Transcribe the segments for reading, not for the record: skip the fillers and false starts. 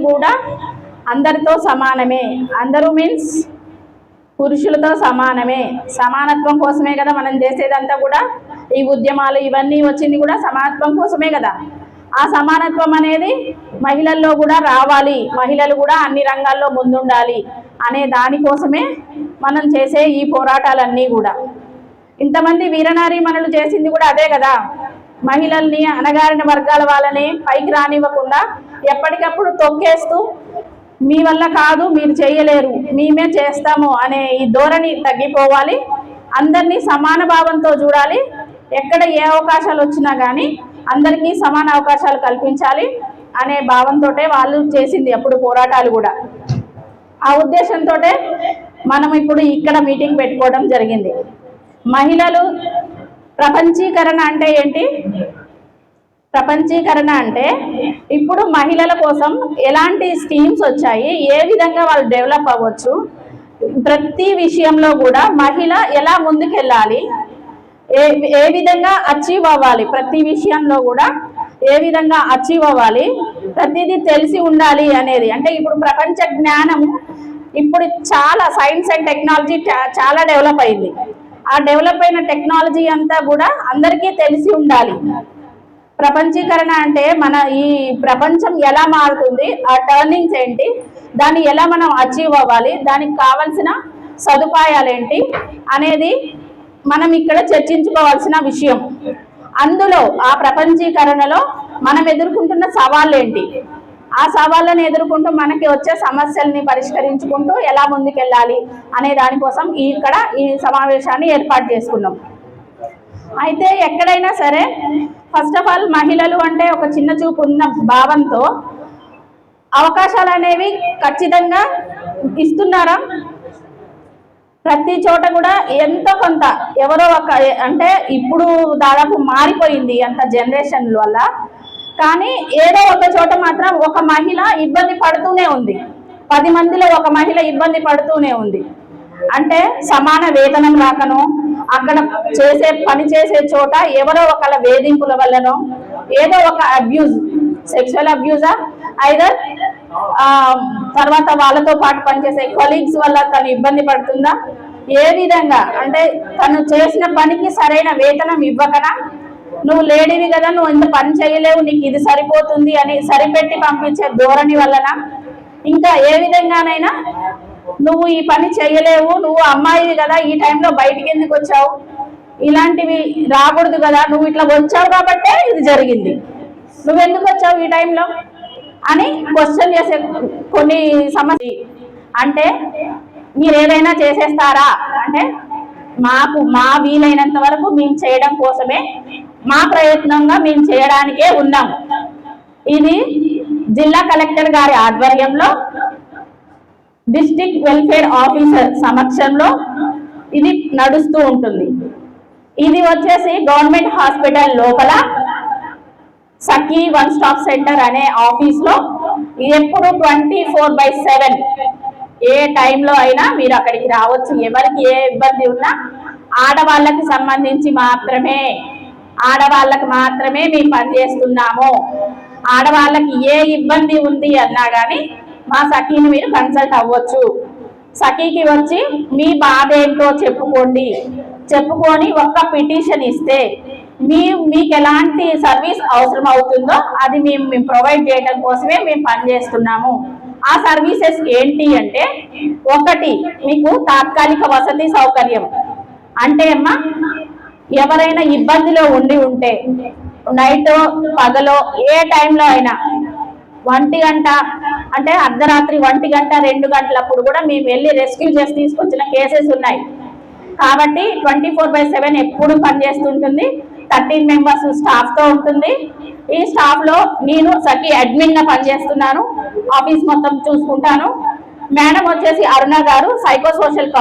కూడా అందరితో సమానమే. అందరూ మీన్స్ పురుషులతో సమానమే. సమానత్వం కోసమే కదా మనం చేసేదంతా కూడా. ఈ ఉద్యమాలు ఇవన్నీ వచ్చింది కూడా సమానత్వం కోసమే కదా. ఆ సమానత్వం అనేది మహిళల్లో కూడా రావాలి, మహిళలు కూడా అన్ని రంగాల్లో ముందుండాలి అనే దానికోసమే మనం చేసే ఈ పోరాటాలన్నీ కూడా. ఇంతమంది వీరనారీమణులు చేసింది కూడా అదే కదా. మహిళల్ని, అణగారిన వర్గాల వాళ్ళని పైకి రానివ్వకుండా ఎప్పటికప్పుడు తొక్కేస్తూ మీ వల్ల కాదు, మీరు చేయలేరు, మేమే చేస్తాము అనే ఈ ధోరణి తగ్గిపోవాలి. అందరినీ సమాన భావంతో చూడాలి. ఎక్కడ ఏ అవకాశాలు వచ్చినా కానీ అందరికీ సమాన అవకాశాలు కల్పించాలి అనే భావంతో వాళ్ళు చేసింది అప్పుడు పోరాటాలు కూడా. ఆ ఉద్దేశంతో మనం ఇప్పుడు ఇక్కడ మీటింగ్ పెట్టుకోవడం జరిగింది. మహిళలు ప్రపంచీకరణ అంటే ఏంటి? ప్రపంచీకరణ అంటే ఇప్పుడు మహిళల కోసం ఎలాంటి స్కీమ్స్ వచ్చాయి, ఏ విధంగా వాళ్ళు డెవలప్ అవ్వచ్చు, ప్రతి విషయంలో కూడా మహిళ ఎలా ముందుకెళ్ళాలి, ఏ విధంగా అచీవ్ అవ్వాలి, ప్రతి విషయంలో కూడా ఏ విధంగా అచీవ్ అవ్వాలి, ప్రతిదీ తెలిసి ఉండాలి అనేది. అంటే ఇప్పుడు ప్రపంచ జ్ఞానం ఇప్పుడు చాలా సైన్స్ అండ్ టెక్నాలజీ చాలా డెవలప్ అయింది. ఆ డెవలప్ అయిన టెక్నాలజీ అంతా కూడా అందరికీ తెలిసి ఉండాలి. ప్రపంచీకరణ అంటే మన ఈ ప్రపంచం ఎలా మారుతుంది, ఆ టర్నింగ్స్ ఏంటి, దాన్ని ఎలా మనం అచీవ్ అవ్వాలి, దానికి కావాల్సిన సదుపాయాలు ఏంటి అనేది మనం ఇక్కడ చర్చించుకోవాల్సిన విషయం. అందులో ఆ ప్రపంచీకరణలో మనం ఎదుర్కొంటున్న సవాళ్ళు ఏంటి, ఆ సవాళ్ళను ఎదుర్కొంటూ మనకి వచ్చే సమస్యల్ని పరిష్కరించుకుంటూ ఎలా ముందుకెళ్ళాలి అనే దానికోసం ఇక్కడ ఈ సమావేశాన్ని ఏర్పాటు చేసుకున్నాం. అయితే ఎక్కడైనా సరే ఫస్ట్ ఆఫ్ ఆల్ మహిళలు అంటే ఒక చిన్న చూపు ఉన్న భావంతో అవకాశాలు అనేవి ఖచ్చితంగా ఇస్తున్నారా? ప్రతి చోట కూడా ఎంతో కొంత ఎవరో ఒక, అంటే ఇప్పుడు దాదాపు మారిపోయింది అంత జనరేషన్ వల్ల, కానీ ఏదో ఒక చోట మాత్రం ఒక మహిళ ఇబ్బంది పడుతూనే ఉంది, 10 మందిలో ఒక మహిళ ఇబ్బంది పడుతూనే ఉంది. అంటే సమాన వేతనం రాకను, అక్కడ పని చేసే చోట ఎవరో ఒకళ్ళ వేధింపుల వల్లనో, ఏదో ఒక అబ్యూజ్, సెక్షువల్ అబ్యూజా ఐదర్ తర్వాత వాళ్ళతో పాటు పనిచేసే కొలీగ్స్ వల్ల తను ఇబ్బంది పడుతుందా, ఏ విధంగా అంటే తను చేసిన పనికి సరైన వేతనం ఇవ్వకనా, నువ్వు లేడీవి కదా, నువ్వు ఇంత పని చేయలేవు, నీకు ఇది సరిపోతుంది అని సరిపెట్టి పంపించే ధోరణి వలన, ఇంకా ఏ విధంగానైనా నువ్వు ఈ పని చేయలేవు, నువ్వు అమ్మాయివి కదా, ఈ టైంలో బయటికి ఎందుకు వచ్చావు, ఇలాంటివి రాకూడదు కదా, నువ్వు ఇట్లా వచ్చావు కాబట్టే ఇది జరిగింది, నువ్వెందుకు వచ్చావు ఈ టైంలో అని క్వశ్చన్ చేసే కొన్ని సమస్య. అంటే మీరు ఏదైనా చేసేస్తారా అంటే మా వీలైనంత వరకు మేము చేయడం కోసమే, మా ప్రయత్నంగా మేము చేయడానికే ఉన్నాం. ఇది జిల్లా కలెక్టర్ గారి ఆధ్వర్యంలో డిస్ట్రిక్ట్ వెల్ఫేర్ ఆఫీసర్ సమక్షంలో ఇది నడుస్తూ ఉంటుంది. ఇది వచ్చేసి గవర్నమెంట్ హాస్పిటల్ లోపల సఖీ వన్ స్టాప్ సెంటర్ అనే ఆఫీస్లో ఎప్పుడు 24/7 ఏ టైంలో అయినా మీరు అక్కడికి రావచ్చు. ఎవరికి ఏ ఇబ్బంది ఉన్నా ఆడవాళ్ళకి సంబంధించి మాత్రమే, ఆడవాళ్ళకి మాత్రమే మేము పనిచేస్తున్నాము. ఆడవాళ్ళకి ఏ ఇబ్బంది ఉంది అన్నా కానీ మా సఖీని మీరు కన్సల్ట్ అవ్వచ్చు. సఖీకి వచ్చి మీ బాధ ఏంటో చెప్పుకొని ఒక్క పిటిషన్ ఇస్తే మీకు ఎలాంటి సర్వీస్ అవసరం అవుతుందో అది మేము ప్రొవైడ్ చేయడం కోసమే మేము పనిచేస్తున్నాము. ఆ సర్వీసెస్ ఏంటి అంటే, ఒకటి మీకు తాత్కాలిక వసతి సౌకర్యం. అంటే అమ్మా ఎవరైనా ఇబ్బందిలో ఉంటే నైట్ పగలో ఏ టైంలో అయినా 1 గంట అంటే అర్ధరాత్రి 1 గంట 2 గంటలప్పుడు కూడా మేము వెళ్ళి రెస్క్యూ చేసి తీసుకొచ్చిన కేసెస్ ఉన్నాయి. కాబట్టి 24/7 ఎప్పుడు పనిచేస్తుంటుంది. 13 మెంబర్స్ స్టాఫ్తో ఉంటుంది. ఈ స్టాఫ్లో నేను సఖీ అడ్మిన్గా పనిచేస్తున్నాను, ఆఫీస్ మొత్తం చూసుకుంటాను. మేడం వచ్చేసి అరుణ గారు సైకోసోషల్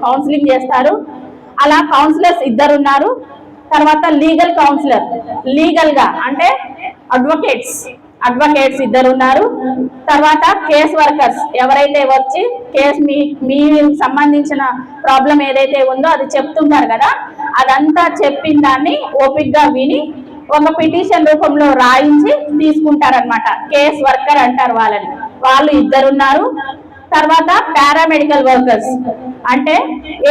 కౌన్సిలింగ్ చేస్తారు. అలా కౌన్సిలర్స్ 2 ఉన్నారు. తర్వాత లీగల్ కౌన్సిలర్, లీగల్గా అంటే అడ్వకేట్స్ 2 ఉన్నారు. తర్వాత కేస్ వర్కర్స్ ఎవరైతే వచ్చి కేసు మీ సంబంధించిన ప్రాబ్లం ఏదైతే ఉందో అది చెప్తుంటారు కదా, అదంతా చెప్పిన దాన్ని ఓపిక్గా విని ఒక పిటిషన్ రూపంలో రాయించి తీసుకుంటారనమాట. కేస్ వర్కర్ అంటారు వాళ్ళని. వాళ్ళు 2 ఉన్నారు. తర్వాత పారామెడికల్ వర్కర్స్ అంటే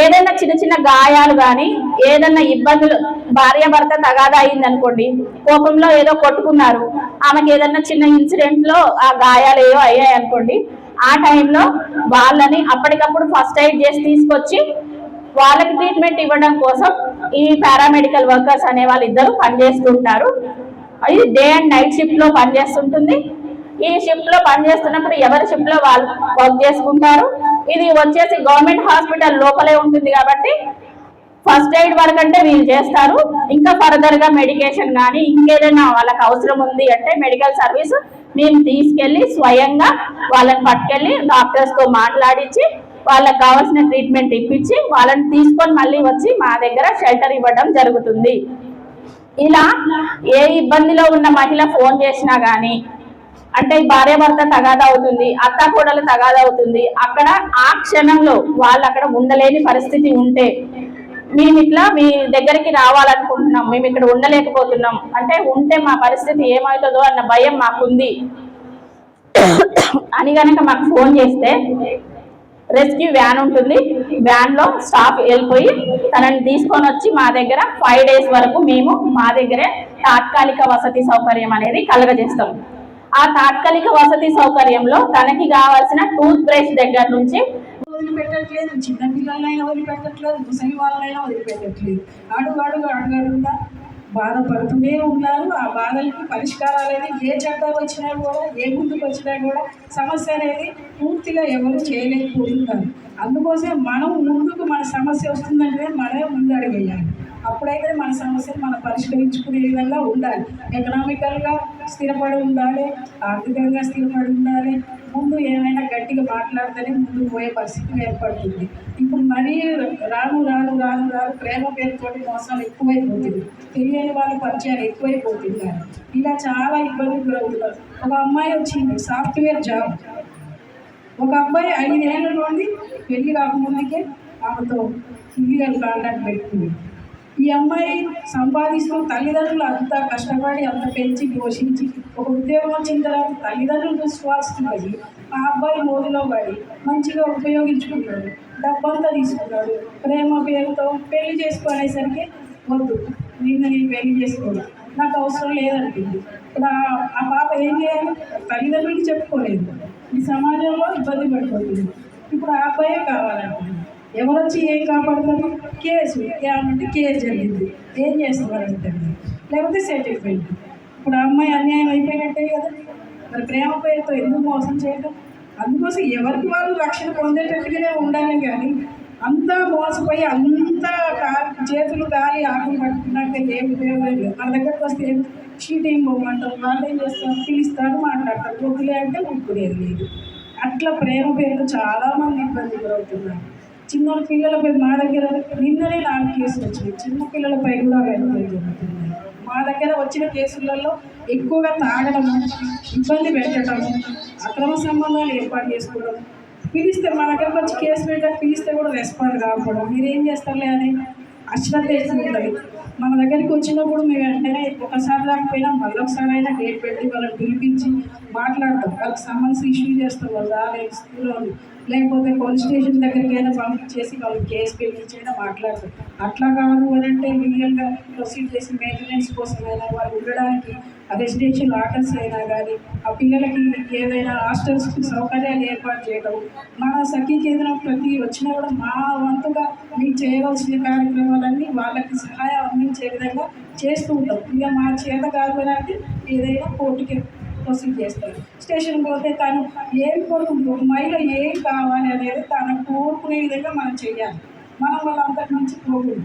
ఏదైనా చిన్న చిన్న గాయాలు కానీ ఏదైనా ఇబ్బందులు, భార్య భర్త తగాదా అయింది అనుకోండి, కోపంలో ఏదో కొట్టుకున్నారు, ఆమెకి ఏదైనా చిన్న ఇన్సిడెంట్ లో ఆ గాయాలు ఏవో అయ్యాయి అనుకోండి, ఆ టైంలో వాళ్ళని అప్పటికప్పుడు ఫస్ట్ ఎయిడ్ చేసి తీసుకొచ్చి వాళ్ళకి ట్రీట్మెంట్ ఇవ్వడం కోసం ఈ పారామెడికల్ వర్కర్స్ అనే వాళ్ళు 2 పనిచేస్తుంటారు. అది డే అండ్ నైట్ షిఫ్ట్ లో పనిచేస్తుంటుంది. ఈ షిఫ్ట్ లో పనిచేస్తున్నప్పుడు ఎవరి షిఫ్ట్ లో వాళ్ళు వర్క్ చేసుకుంటారు. ఇది వచ్చేసి గవర్నమెంట్ హాస్పిటల్ లోపలే ఉంటుంది కాబట్టి ఫస్ట్ ఎయిడ్ వర్క్ అంటే వీళ్ళు చేస్తారు. ఇంకా ఫర్దర్ గా మెడికేషన్ కానీ ఇంకేదైనా వాళ్ళకి అవసరం ఉంది అంటే మెడికల్ సర్వీస్ మేము తీసుకెళ్లి స్వయంగా వాళ్ళని పట్టుకెళ్ళి డాక్టర్స్ తో మాట్లాడించి వాళ్ళకి కావాల్సిన ట్రీట్మెంట్ ఇప్పించి వాళ్ళని తీసుకొని మళ్ళీ వచ్చి మా దగ్గర షెల్టర్ ఇవ్వడం జరుగుతుంది. ఇలా ఏ ఇబ్బందిలో ఉన్న మహిళ ఫోన్ చేసినా గానీ, అంటే భార్య భర్త తగాదా అవుతుంది, అత్త కోడలు తగాదా అవుతుంది, అక్కడ ఆ క్షణంలో వాళ్ళు అక్కడ ఉండలేని పరిస్థితి ఉంటే మేము ఇట్లా మీ దగ్గరికి రావాలనుకుంటున్నాం, మేము ఇక్కడ ఉండలేకపోతున్నాం అంటే, ఉంటే మా పరిస్థితి ఏమవుతుందో అన్న భయం మాకుంది అని కనుక మాకు ఫోన్ చేస్తే రెస్క్యూ వ్యాన్ ఉంటుంది. వ్యాన్ లో స్టాఫ్ వెళ్ళిపోయి తనని తీసుకొని వచ్చి మా దగ్గర 5 days వరకు మేము మా దగ్గరే తాత్కాలిక వసతి సౌకర్యం అనేది కలగజేస్తాం. ఆ తాత్కాలిక వసతి సౌకర్యంలో తనకి కావాల్సిన టూత్ బ్రష్ దగ్గర నుంచి వదిలిపెట్టట్లేదు, చిన్న పిల్లలైనా వదిలిపెట్టట్లేదు, ముసలి వాళ్ళైనా వదిలిపెట్టట్లేదు. అడుగుగా బాధపడుతూనే ఉన్నారు. ఆ బాధలకి పరిష్కారాలు అనేది ఏ చట్టం వచ్చినా కూడా, ఏ ముందుకు వచ్చినా కూడా సమస్య అనేది పూర్తిగా ఎవరు చేయలేకపోతున్నారు. అందుకోసం మనం ముందుకు మన సమస్య వస్తుందంటే మనమే ముందు అడిగేయాలి. అప్పుడైతే మన సమస్యను మనం పరిష్కరించుకునే విధంగా ఉండాలి. ఎకనామికల్గా స్థిరపడి ఉండాలి, ఆర్థికంగా స్థిరపడి ఉండాలి. ముందు ఏమైనా గట్టిగా మాట్లాడితేనే ముందుకు పోయే పరిస్థితి ఏర్పడుతుంది. ఇప్పుడు మరీ రాను రాను రాను రాను ప్రేమ పేరుతోటి మోసాలు ఎక్కువైపోతుంది, తెలియని వాళ్ళ పరిచయాలు ఎక్కువైపోతున్నారు. ఇలా చాలా ఇబ్బందులు గురవుతున్నారు. ఒక అమ్మాయి వచ్చింది సాఫ్ట్వేర్ జాబ్, ఒక అబ్బాయి 5 ఏళ్ళ నుండి పెళ్లి కాకముందుకే ఆమెతో ఇల్లీగల్ కాంటాక్ట్ పెట్టుకుంది. ఈ అమ్మాయి సంపాదిస్తూ తల్లిదండ్రులు అంతా కష్టపడి అంత పెంచి పోషించి ఒక ఉద్యోగం వచ్చిన తర్వాత తల్లిదండ్రులు చూసుకోవాల్సింది. ఆ అబ్బాయి మోదులో పడి మంచిగా ఉపయోగించుకున్నాడు, డబ్బంతా తీసుకున్నాడు. ప్రేమ పేరుతో పెళ్లి చేసుకునేసరికి వద్దు, నేను పెళ్లి చేసుకోను, నాకు అవసరం లేదంటుంది. ఇప్పుడు ఆ పాప ఏం చేయాలి? తల్లిదండ్రులకి చెప్పుకోలేదు, ఈ సమాజంలో ఇబ్బంది పడిపోతుంది. ఇప్పుడు ఆ అబ్బాయే కావాలంటుంది. ఎవరు వచ్చి ఏం కాపాడుతారు? కేసు ఏమంటే కేసు జరిగింది, ఏం చేస్తున్నారంటే లేకపోతే సెటిల్మెంట్. ఇప్పుడు ఆ అమ్మాయి అన్యాయం అయిపోయినట్టే కదా. మరి ప్రేమ పేరుతో ఎందుకు మోసం చేయడం? అందుకోసం ఎవరికి వాళ్ళు రక్షణ పొందేటట్టుగానే ఉండాలి. కానీ అంతా మోసపోయి అంతా చేతులు గాలి ఆకులు పట్టుకున్నాక ఏం ఉపయోగం లేదు. మన దగ్గరకు వస్తే షీటింగ్ పోమంటారు, వాళ్ళు ఏం చేస్తారు? పిలుస్తారు, మాట్లాడతారు, వద్దులే అంటే ఊరుకునేది లేదు. అట్లా ప్రేమ పేరుతో చాలామంది ఇబ్బంది గురవుతున్నారు. చిన్న పిల్లలపై మా దగ్గర నిన్ననే 4 కేసులు వచ్చినాయి. చిన్న పిల్లలపై కూడా వెళ్తాయి జరుగుతున్నాయి. మా దగ్గర వచ్చిన కేసులలో ఎక్కువగా తాగడము, ఇబ్బంది పెట్టడము, అక్రమ సంబంధాలు ఏర్పాటు చేసుకోవడం, పిలిస్తే మా దగ్గరకు వచ్చి కేసు పెట్టాక పిలిస్తే కూడా రెస్పాండ్ కాకపోవడం, మీరేం చేస్తారులే అని అశ్రద్ధ ఉంటుంది. మన దగ్గరికి వచ్చినప్పుడు మేము వెంటనే ఒకసారి రాకపోయినా మళ్ళొకసారి అయినా డేట్ పెట్టి వాళ్ళని పిలిపించి మాట్లాడతాం. వాళ్ళకి సంబంధించి ఇష్యూ చేస్తాం. వాళ్ళు రాలేదు స్కూల్లో, లేకపోతే పోలీస్ స్టేషన్ దగ్గరికి అయినా పంపించేసి వాళ్ళకి కేసు పెట్టించైనా మాట్లాడతాం. అట్లా కాదు అని అంటే లీగల్గా ప్రొసీడ్ చేసి మెయింటెనెన్స్ కోసమైనా వాళ్ళు ఉండడానికి రెసిడెన్షియల్ ఆర్డర్స్ అయినా కానీ ఆ పిల్లలకి ఏదైనా హాస్టల్స్ సౌకర్యాలు ఏర్పాటు చేయడం, మన సఖీ కేంద్రం ప్రతి వచ్చినా కూడా మా వంతుగా మేము చేయవలసిన కార్యక్రమాలన్నీ వాళ్ళకి సహాయం అందించే విధంగా చేస్తూ ఉంటాం. ఇక మా చేత కాకపోయినట్టు ఏదైనా కోర్టుకి ప్రొసీడ్ చేస్తారు. స్టేషన్ పోతే తను ఏం కోరుకుంటుంది, మహిళ ఏం కావాలి అనేది తను కోరుకునే విధంగా మనం చేయాలి. మనం వాళ్ళంతకు మించి పోకూడదు.